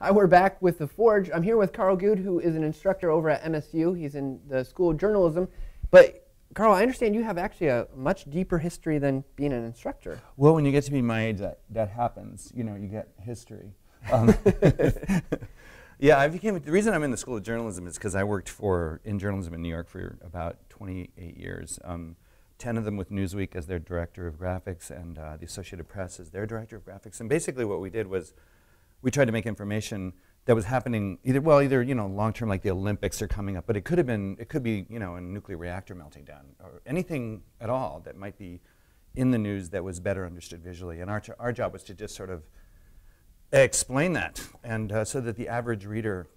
Hi, we're back with The Forge. I'm here with Karl Gude, who is an instructor over at MSU. He's in the School of Journalism. But, Karl, I understand you have actually a much deeper history than being an instructor. Well, when you get to be my age, that happens. You know, you get history. Yeah, the reason I'm in the School of Journalism is because I worked in journalism in New York for about 28 years. 10 of them with Newsweek as their director of graphics, and the Associated Press as their director of graphics. And basically what we did was we tried to make information that was happening either you know, long term, like the Olympics are coming up, but it could be you know, a nuclear reactor melting down, or anything at all that might be in the news that was better understood visually. And our job was to just sort of explain that, and so that the average reader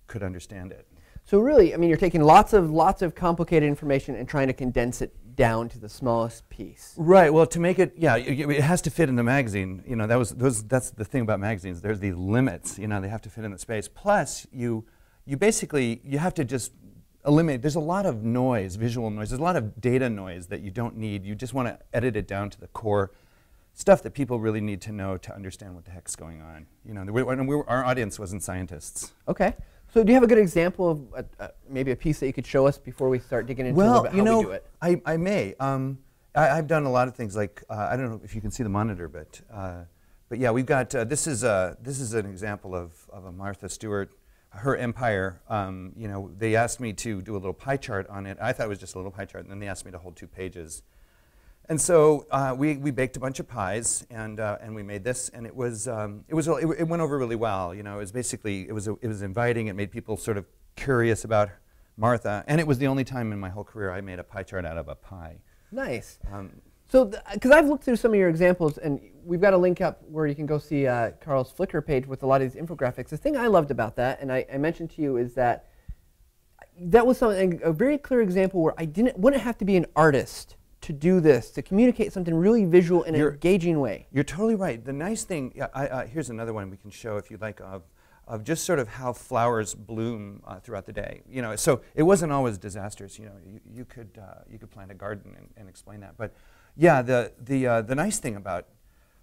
could understand it. So really, I mean, you're taking lots of complicated information and trying to condense it down to the smallest piece. Right. Well, to make it, yeah, it has to fit in the magazine. You know, that's the thing about magazines. There's these limits. You know, they have to fit in the space. Plus, you basically have to just eliminate. There's a lot of noise, visual noise. There's a lot of data noise that you don't need. You just want to edit it down to the core stuff that people really need to know to understand what the heck's going on. You know, our audience wasn't scientists. Okay. So do you have a good example of maybe a piece that you could show us before we start digging into a little bit how we do it? I may. I've done a lot of things, like I don't know if you can see the monitor, but yeah, we've got this is an example of a Martha Stewart, her empire. You know, they asked me to do a little pie chart on it. I thought it was just a little pie chart, and then they asked me to hold 2 pages. And so we baked a bunch of pies, and we made this, and it went over really well. You know, it was basically it was inviting. It made people sort of curious about Martha, and it was the only time in my whole career I made a pie chart out of a pie. Nice. So, because I've looked through some of your examples, and we've got a link up where you can go see Karl's Flickr page with a lot of these infographics. The thing I loved about that, and I mentioned to you, is that was something, a very clear example where I wouldn't have to be an artist to do this, to communicate something really visual in an engaging way. You're totally right. The nice thing, here's another one we can show if you'd like, of just sort of how flowers bloom throughout the day. You know, so it wasn't always disastrous. You know, you could plant a garden and explain that. But yeah, the nice thing about,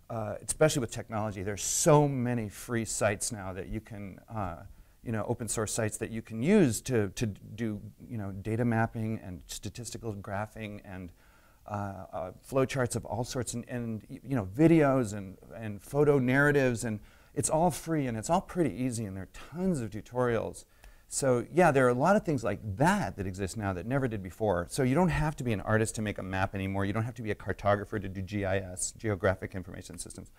especially with technology, there's so many free sites now that you can, you know, open source sites that you can use to do, you know, data mapping and statistical graphing and flow charts of all sorts, and you know, videos and photo narratives, and it's all free and it's all pretty easy, and there are tons of tutorials. So yeah, there are a lot of things like that exist now that never did before. So you don't have to be an artist to make a map anymore. You don't have to be a cartographer to do GIS, Geographic Information Systems,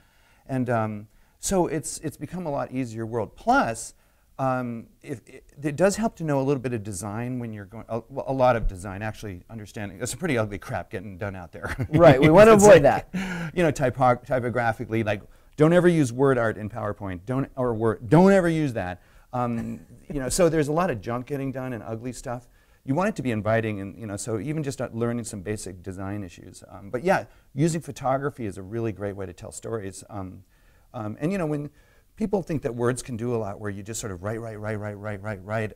and so it's become a lot easier world. Plus, it does help to know a little bit of design when you're going, a lot of design, actually understanding. There's some pretty ugly crap getting done out there. Right, we want to avoid that. You know, typographically, like, don't ever use word art in PowerPoint. Don't ever use that. You know, so there's a lot of junk getting done and ugly stuff. You want it to be inviting, and you know, so even just learning some basic design issues. But yeah, using photography is a really great way to tell stories. And you know, when people think that words can do a lot, where you just sort of write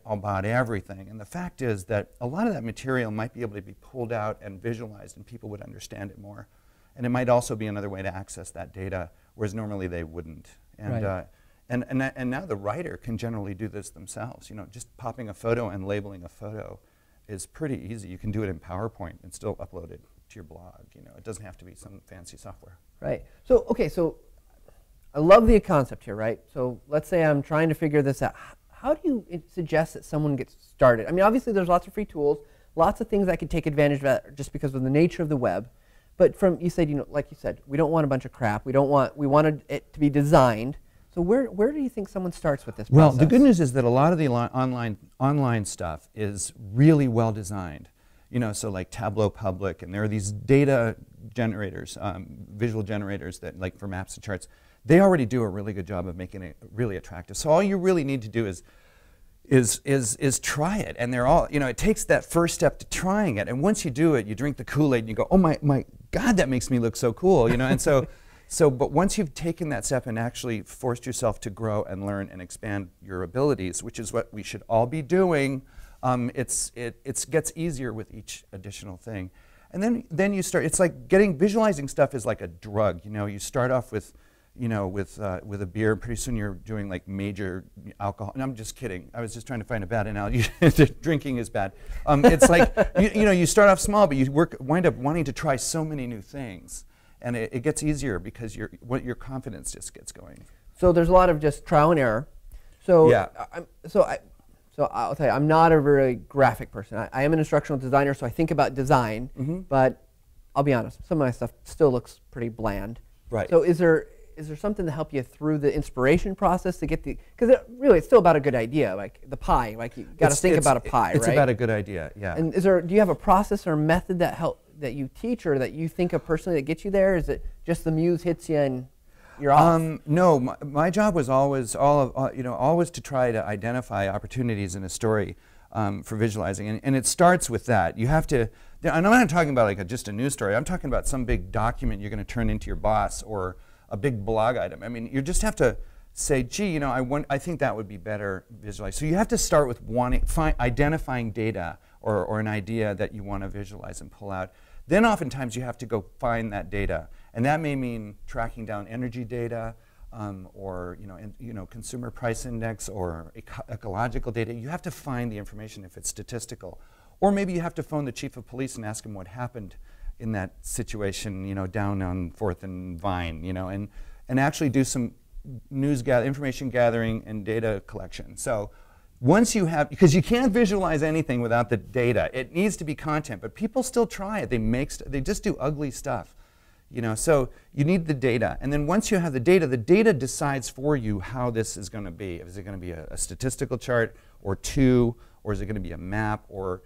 about everything. And the fact is that a lot of that material might be able to be pulled out and visualized, and people would understand it more. And it might also be another way to access that data, whereas normally they wouldn't. And, right. And now the writer can generally do this themselves. You know, just popping a photo and labeling a photo is pretty easy. You can do it in PowerPoint and still upload it to your blog. You know, it doesn't have to be some fancy software. Right. So, okay, so I love the concept here, right? So let's say I'm trying to figure this out. How do you suggest that someone gets started? I mean, obviously there's lots of free tools, lots of things I could take advantage of just because of the nature of the web. But you said, you know, like you said, we don't want a bunch of crap. We wanted it to be designed. So where do you think someone starts with this process? Well, the good news is that a lot of the online stuff is really well designed. You know, so like Tableau Public, and there are these data generators, visual generators that, like for maps and charts, they already do a really good job of making it really attractive. So all you really need to do is try it, and they're all, you know, it takes that first step to trying it, and once you do it, you drink the Kool-Aid and you go, oh my God, that makes me look so cool, you know, and but once you've taken that step and actually forced yourself to grow and learn and expand your abilities, which is what we should all be doing, it gets easier with each additional thing. And then you start, it's like visualizing stuff is like a drug, you know, you start off with, with a beer. Pretty soon you're doing like major alcohol. And I'm just kidding. I was just trying to find a bad analogy. Drinking is bad. It's like you start off small, but you wind up wanting to try so many new things, and it gets easier because your confidence just gets going. So there's a lot of just trial and error. So yeah. So I'll tell you, I'm not a very graphic person. I am an instructional designer, so I think about design. But I'll be honest, some of my stuff still looks pretty bland. Right. So is there something to help you through the inspiration process to get the, because it's still about a good idea, like the pie, like you got to think about a pie, it's right? about a good idea, yeah. And do you have a process or method that you teach or that you think of personally that gets you there? Is it just the muse hits you and you're off? No, my job was always always to try to identify opportunities in a story for visualizing, and it starts with that. You have to, and I'm not talking about like just a news story. I'm talking about some big document you're going to turn into your boss or a big blog item. I mean, you just have to say, gee, I think that would be better visualized. So you have to start with identifying data or an idea that you want to visualize and pull out. Then oftentimes you have to go find that data, and that may mean tracking down energy data, or consumer price index or ecological data. You have to find the information if it's statistical, or maybe you have to phone the chief of police and ask him what happened in that situation, down on 4th and Vine, and actually do some information gathering and data collection. So once you have, because you can't visualize anything without the data. It needs to be content, but people still try it. They just do ugly stuff. So you need the data, and then once you have the data decides for you how this is going to be. Is it going to be a statistical chart, or two, or is it going to be a map, or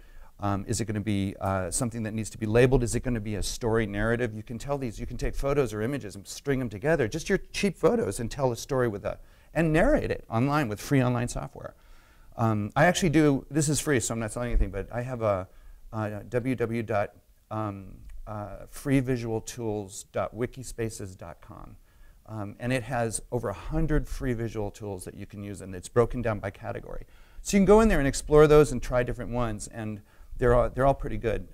is it going to be something that needs to be labeled? Is it going to be a story narrative? You can take photos or images and string them together, just your cheap photos, and tell a story and narrate it online with free online software. I actually do. This is free, so I'm not selling anything, but I have a freevisualtools.wikispaces.com, and it has over 100 free visual tools that you can use, and it's broken down by category. So you can go in there and explore those and try different ones, and they're all pretty good.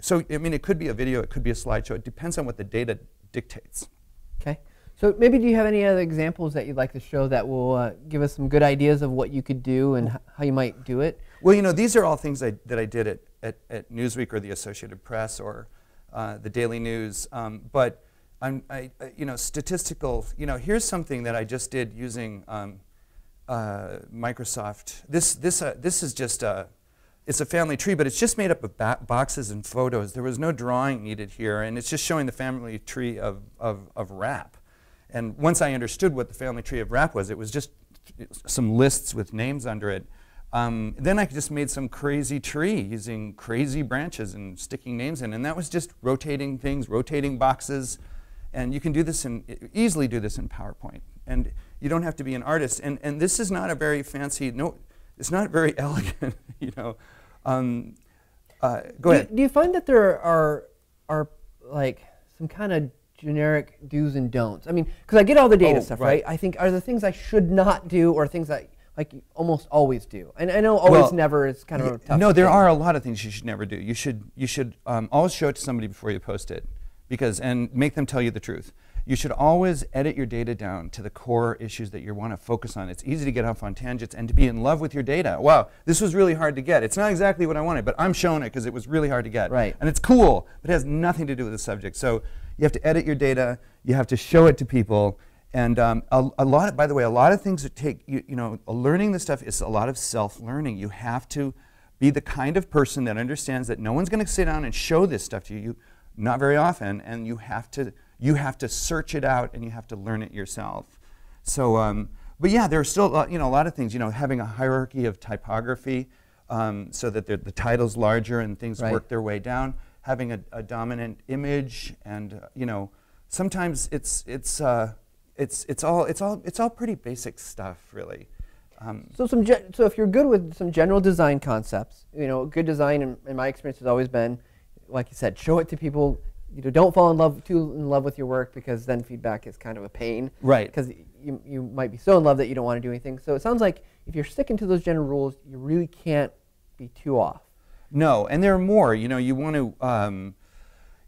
So I mean, it could be a video, it could be a slideshow. It depends on what the data dictates. Okay. So maybe do you have any other examples that you'd like to show that will give us some good ideas of what you could do and how you might do it? Well, these are all things that I did at Newsweek or the Associated Press or the Daily News. But statistical. Here's something that I just did using Microsoft. This is just it's a family tree, but it's just made up of boxes and photos. There was no drawing needed here, and it's just showing the family tree of rap. And once I understood what the family tree of rap was, it was just some lists with names under it. Then I just made some crazy tree using crazy branches and sticking names in, and that was just rotating things, rotating boxes. And you can easily do this in PowerPoint. And you don't have to be an artist. And this is not a very fancy, it's not very elegant, Go ahead. Do you find that there are like some kind of generic do's and don'ts? I mean, because I get all the data stuff, right? I think, are the things I should not do or things that you almost always do? And I know always never is kind of a tough No, there thing. are a lot of things you should never do. You should always show it to somebody before you post it, and make them tell you the truth. You should always edit your data down to the core issues that you want to focus on. It's easy to get off on tangents and to be in love with your data. Wow, this was really hard to get. It's not exactly what I wanted, but I'm showing it because it was really hard to get. Right. And it's cool, but it has nothing to do with the subject. So you have to edit your data. You have to show it to people. And by the way, a lot of things that take, learning this stuff is a lot of self-learning. You have to be the kind of person that understands that no one's going to sit down and show this stuff to you, not very often, and you have to search it out and you have to learn it yourself. So, but yeah, there are still a lot of things. Having a hierarchy of typography so that the title's larger and things work their way down. Having a dominant image, and sometimes it's all pretty basic stuff, really. So if you're good with some general design concepts, good design in my experience has always been, like you said, show it to people. Don't fall too in love with your work, because then feedback is kind of a pain. Right. Because you might be so in love that you don't want to do anything. So it sounds like if you're sticking to those general rules, you really can't be too off. No, and there are more. You want to.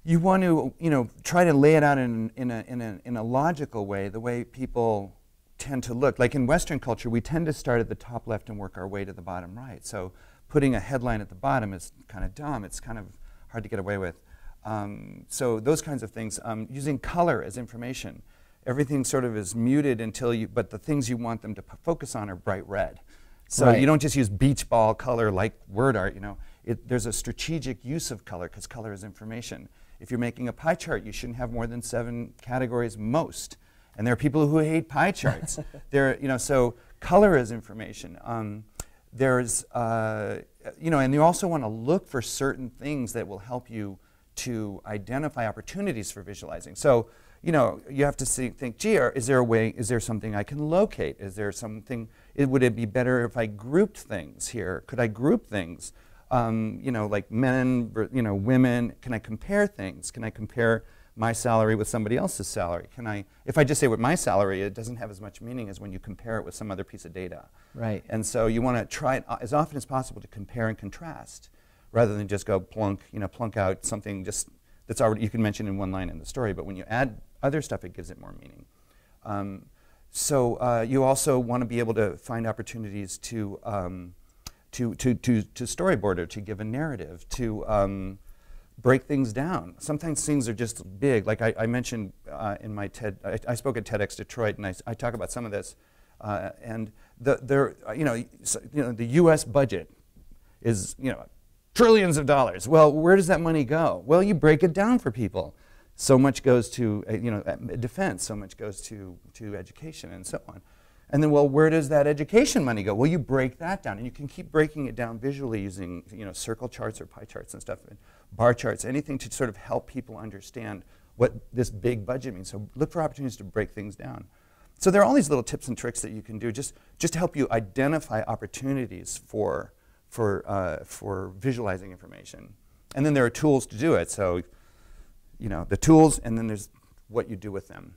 you want to, try to lay it out in a logical way, the way people tend to look. Like in Western culture, we tend to start at the top left and work our way to the bottom right. So putting a headline at the bottom is kind of dumb. It's kind of hard to get away with. So those kinds of things. Using color as information. Everything sort of is muted but the things you want them to focus on are bright red. So you don't just use beach ball color like word art, there's a strategic use of color because color is information. If you're making a pie chart, you shouldn't have more than 7 categories most. And there are people who hate pie charts. So color is information. And you also want to look for certain things that will help you to identify opportunities for visualizing. So, you have to think, gee, is there something I can locate? Is there something, would it be better if I grouped things here? Could I group things? Like men, women, can I compare things? Can I compare my salary with somebody else's salary? If I just say what my salary, it doesn't have as much meaning as when you compare it with some other piece of data. Right. And so you want to try as often as possible to compare and contrast, rather than just go plunk out something that's already, you can mention in one line in the story, but when you add other stuff, it gives it more meaning. You also want to be able to find opportunities to storyboard or to give a narrative, to break things down. Sometimes things are just big. Like I mentioned in my TED, I spoke at TEDx Detroit, and I talk about some of this. And the U.S. budget is trillions of dollars. Well, where does that money go? Well, you break it down for people. So much goes to defense. So much goes to education, and so on. And then, well, where does that education money go? Well, you break that down, and you can keep breaking it down visually using circle charts or pie charts and stuff, and bar charts, anything to sort of help people understand what this big budget means. So look for opportunities to break things down. So there are all these little tips and tricks that you can do just to help you identify opportunities for visualizing information. And then there are tools to do it. So the tools, and then there's what you do with them.